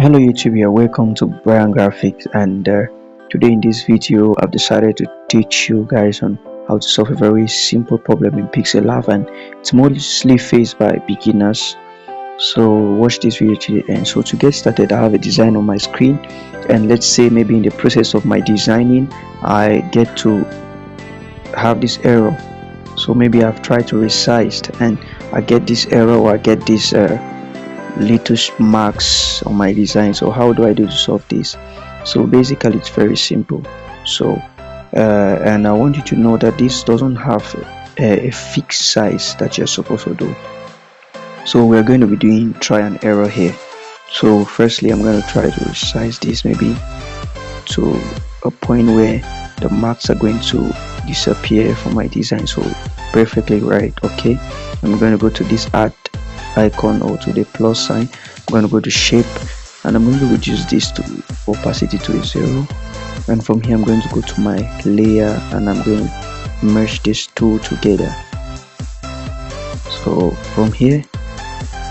Hello YouTube, here welcome to Brian Graphics, and today in this video I've decided to teach you guys on how to solve a very simple problem in PixelLab, and it's mostly faced by beginners. So watch this video till the end. So to get started, I have a design on my screen, and let's say maybe in the process of my designing I get to have this error. So maybe I've tried to resize and I get this error, or I get this little marks on my design. So how do I do to solve this? So basically it's very simple. So and I want you to know that this doesn't have a fixed size that you're supposed to do. So we're going to be doing try and error here. So firstly I'm going to try to resize this maybe to a point where the marks are going to disappear from my design. So perfectly right. Okay, I'm going to go to this add icon or to the plus sign. I'm going to go to shape, and I'm going to reduce this to opacity to 0, and from here I'm going to go to my layer and I'm going to merge these two together. So from here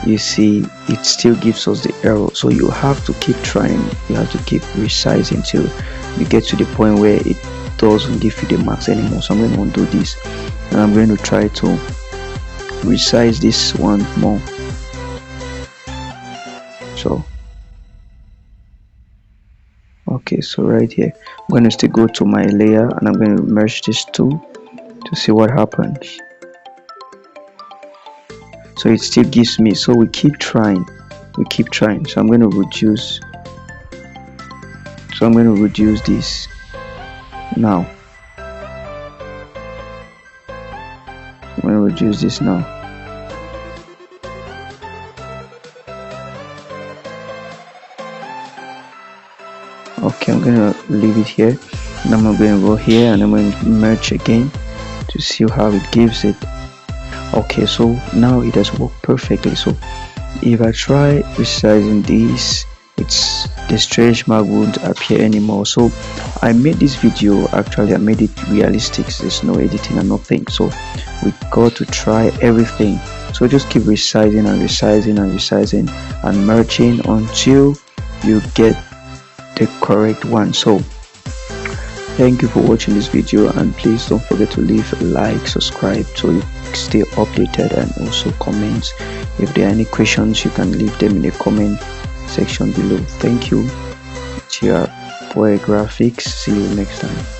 you see it still gives us the error, so you have to keep trying, you have to keep resizing till you get to the point where it doesn't give you the marks anymore. So I'm going to undo this and I'm going to try to resize this one more. So okay, so right here I'm going to still go to my layer and I'm going to merge these two to see what happens. So it still gives me, so we keep trying. So I'm going to reduce, this now. I'm going to reduce this now. Okay, I'm going to leave it here, and I'm going to go here and I'm going to merge again to see how it gives it. Okay, so now it has worked perfectly. So if I try resizing this, the stretch mark won't appear anymore. So I made this video, actually I made it realistic, there's no editing and nothing, so we got to try everything. So just keep resizing and merging until you get the correct one. So thank you for watching this video, and please don't forget to leave a like, subscribe so you stay updated, and also comment. If there are any questions you can leave them in the comment section below. Thank you. It's your boy Graphics. See you next time.